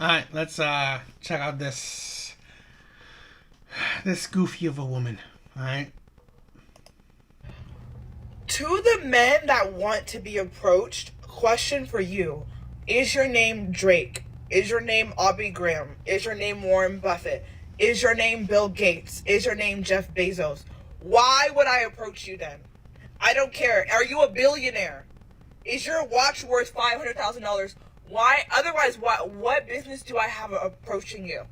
Alright, let's check out this goofy of a woman. Alright. To the men that want to be approached, question for you. Is your name Drake? Is your name Aubrey Graham? Is your name Warren Buffett? Is your name Bill Gates? Is your name Jeff Bezos? Why would I approach you then? I don't care. Are you a billionaire? Is your watch worth $500,000? Why? Otherwise, what business do I have approaching you?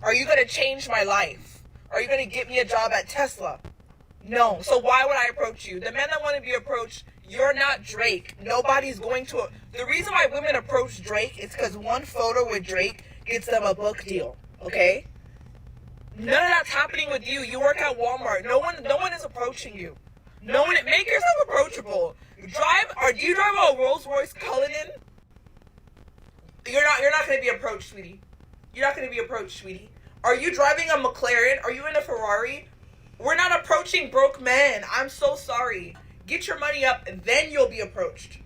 Are you going to change my life? Are you going to get me a job at Tesla? No. So why would I approach you? The men that want to be approached, you're not Drake. Nobody's going to. The reason why women approach Drake is because one photo with Drake gets them a book deal. Okay? None of that's happening with you. You work at Walmart. No one is approaching you. No one. Make yourself approachable. Do you drive a Rolls Royce Cullinan? You're not going to be approached, sweetie. You're not going to be approached, sweetie. Are you driving a McLaren? Are you in a Ferrari? We're not approaching broke men. I'm so sorry. Get your money up, and then you'll be approached.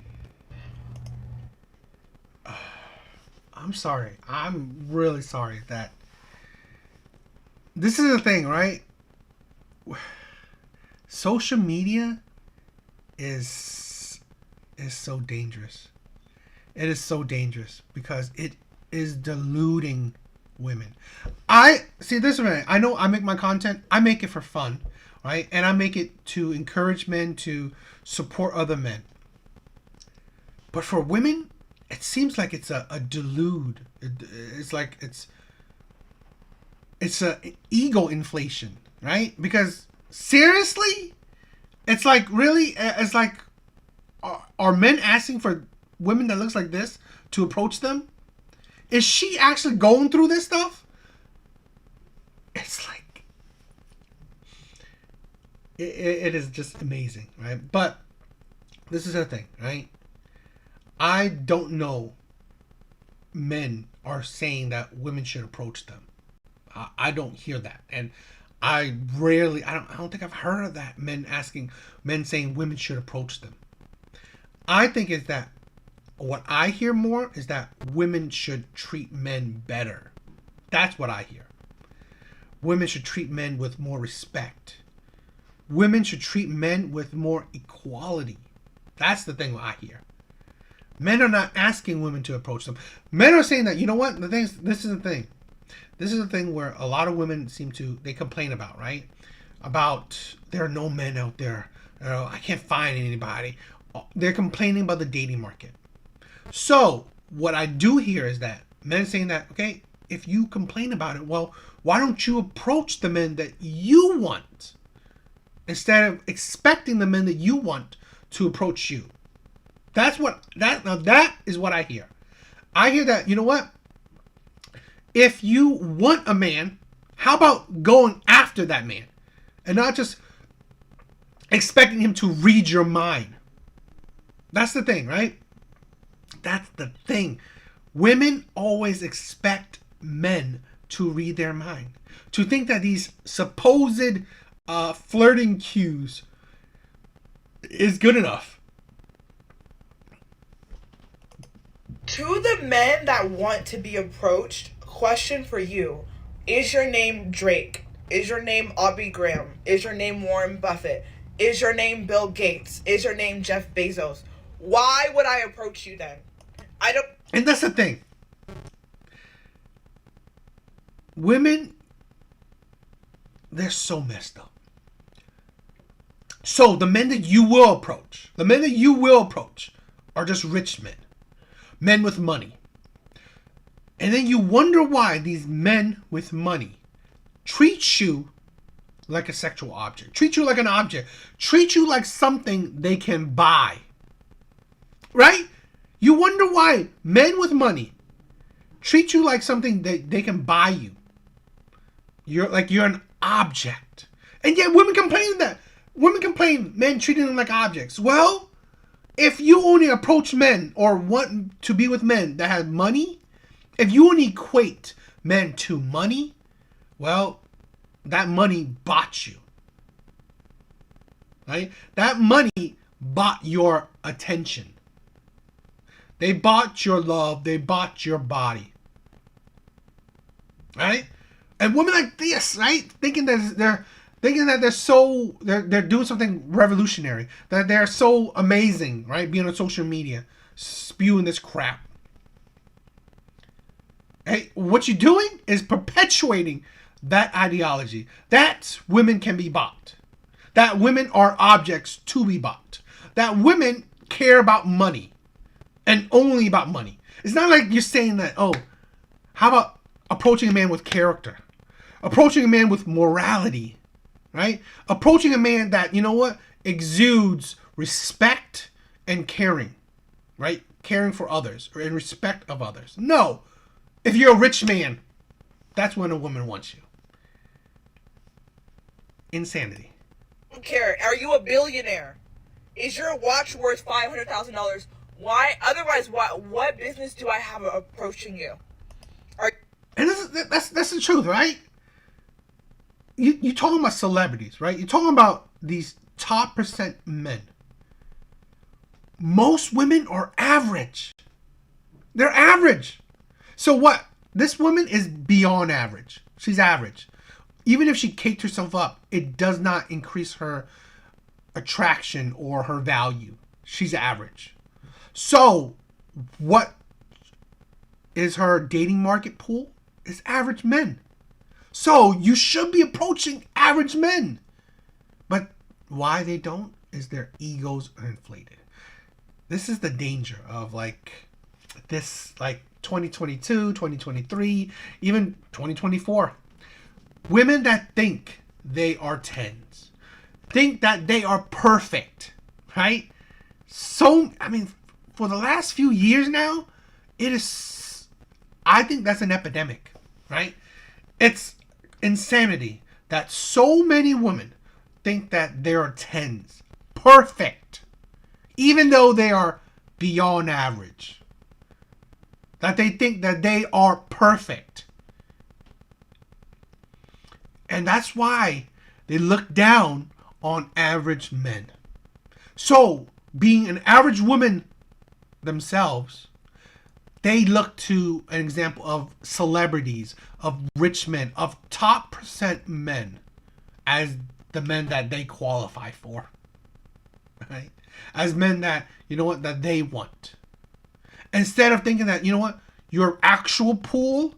I'm sorry. I'm really sorry that this is the thing, right? Social media is so dangerous. It is so dangerous because it is deluding women. I see this way. I know I make my content. I make it for fun, right? And I make it to encourage men to support other men. But for women, it seems like it's a delude. It's like it's a ego inflation, right? Because seriously, it's like really, it's like are men asking for women that looks like this to approach them? Is she actually going through this stuff? It's like it is just amazing, right? But this is the thing, right? I don't know men are saying that women should approach them. I don't hear that, and I don't think I've heard of that. Men saying women should approach them. I think is that what I hear more is that women should treat men better. That's what I hear. Women should treat men with more respect. Women should treat men with more equality. That's the thing I hear. Men are not asking women to approach them. Men are saying that, you know what? This is the thing. This is the thing where a lot of women they complain about, right? About there are no men out there. I can't find anybody. They're complaining about the dating market. So what I do hear is that men saying that, okay, if you complain about it, well, why don't you approach the men that you want instead of expecting the men that you want to approach you? That is what I hear. I hear that, you know what? If you want a man, how about going after that man and not just expecting him to read your mind? That's the thing, right? That's the thing. Women always expect men to read their mind. To think that these supposed flirting cues is good enough. To the men that want to be approached, question for you. Is your name Drake? Is your name Aubrey Graham? Is your name Warren Buffett? Is your name Bill Gates? Is your name Jeff Bezos? Why would I approach you then? I don't. And that's the thing. Women, they're so messed up. So the men that you will approach are just rich men. Men with money. And then you wonder why these men with money treat you like a sexual object. Treat you like an object. Treat you like something they can buy. Right? You wonder why men with money treat you like something that they can buy you. You're an object. And yet women complain that. Women complain men treating them like objects. Well, if you only approach men or want to be with men that have money, if you only equate men to money, well, that money bought you. Right? That money bought your attention. They bought your love. They bought your body. right? And women like this, right, thinking that they're doing something revolutionary, that they're so amazing, right? Being on social media, spewing this crap. Hey, what you're doing is perpetuating that ideology that women can be bought, that women are objects to be bought, that women care about money and only about money. It's not like you're saying that, oh, how about approaching a man with character, approaching a man with morality, right? Approaching a man that, you know what, exudes respect and caring, right? Caring for others or in respect of others. No. If you're a rich man, that's when a woman wants you. Insanity. I don't care. Are you a billionaire? Is your watch worth $500,000? Why? Otherwise, what business do I have approaching you? And that's the truth, right? You're talking about celebrities, right? You're talking about these top percent men. Most women are average. They're average. So what? This woman is beyond average. She's average. Even if she caked herself up, it does not increase her attraction or her value. She's average. So what is her dating market pool? Is average men. So you should be approaching average men. But why they don't is their egos are inflated. This is the danger of this 2022, 2023, even 2024. Women that think they are 10s, think that they are perfect, right? So, for the last few years now, I think that's an epidemic, right? It's insanity that so many women think that they are 10s, perfect, even though they are beyond average. That they think that they are perfect. And that's why they look down on average men. So, being an average woman themselves, they look to an example of celebrities, of rich men, of top percent men as the men that they qualify for. Right? As men that, that they want. Instead of thinking that, your actual pool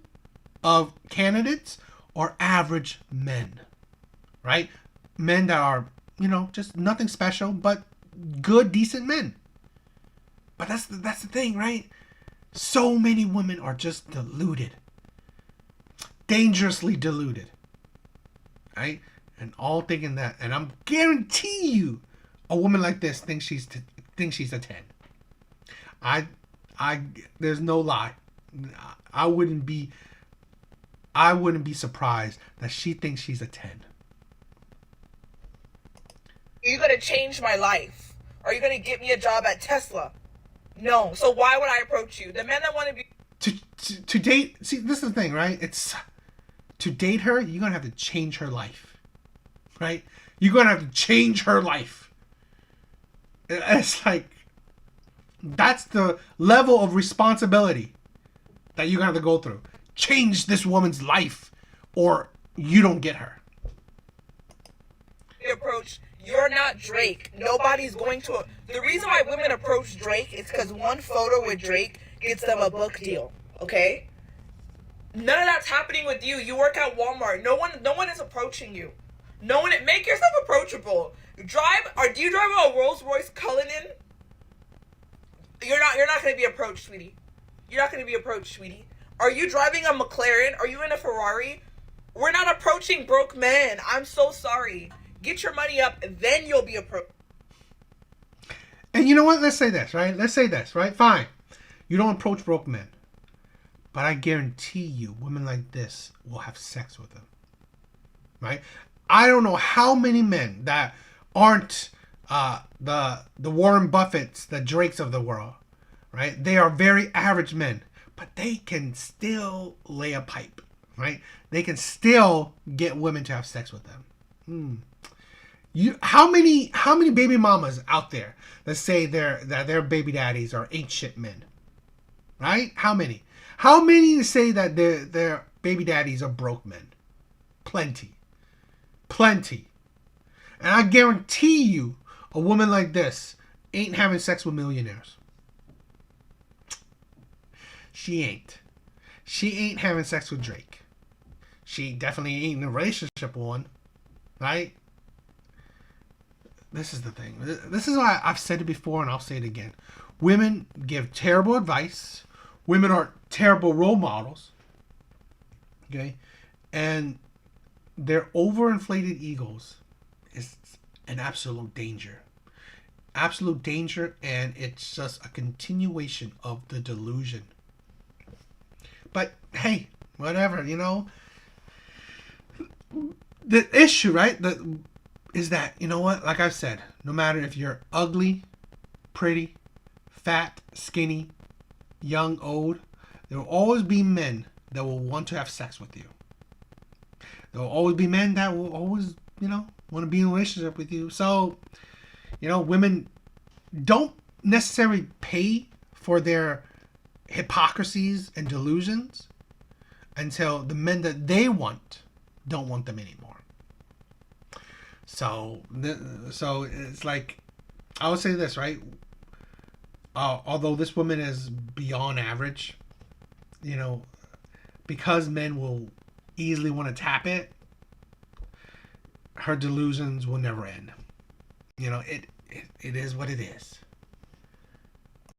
of candidates are average men, right? Men that are, just nothing special, but good, decent men. But that's the thing, right? So many women are just deluded. Dangerously deluded. Right? And all thinking that, and I'm guarantee you, a woman like this thinks she's a 10. There's no lie. I wouldn't be surprised that she thinks she's a 10. Are you gonna change my life? Are you gonna get me a job at Tesla? No. So why would I approach you? The men that want to be to date. See, this is the thing, right? It's to date her. You're gonna have to change her life, right? You're gonna have to change her life. It's like that's the level of responsibility that you're gonna have to go through. Change this woman's life, or you don't get her. Approach. You're not Drake. Nobody's going to. The reason why women approach Drake is because one photo with Drake gets them a book deal. Okay. None of that's happening with you. You work at Walmart. No one is approaching you. No one. Make yourself approachable. Do you drive a Rolls Royce Cullinan? You're not going to be approached, sweetie. You're not going to be approached, sweetie. Are you driving a McLaren? Are you in a Ferrari? We're not approaching broke men. I'm so sorry. Get your money up, then you'll be approached. And you know what? Let's say this, right? Fine. You don't approach broke men. But I guarantee you, women like this will have sex with them. Right? I don't know how many men that aren't the Warren Buffetts, the Drakes of the world. Right? They are very average men. But they can still lay a pipe. Right? They can still get women to have sex with them. How many baby mamas out there that say their baby daddies are ain't shit men? Right? How many? How many say that their baby daddies are broke men? Plenty. Plenty. And I guarantee you, a woman like this ain't having sex with millionaires. She ain't. She ain't having sex with Drake. She definitely ain't in a relationship with one. Right? This is the thing. This is why I've said it before and I'll say it again. Women give terrible advice. Women are terrible role models. Okay? And their overinflated egos is an absolute danger. Absolute danger, and it's just a continuation of the delusion. But hey, whatever, you know. The issue, right, is that, you know what, like I've said, no matter if you're ugly, pretty, fat, skinny, young, old, there will always be men that will want to have sex with you. There will always be men that will always, you know, want to be in a relationship with you. So, you know, women don't necessarily pay for their hypocrisies and delusions until the men that they want don't want them anymore. So it's like, I would say this, right? Although this woman is beyond average, you know, because men will easily want to tap it, her delusions will never end. You know, it is what it is.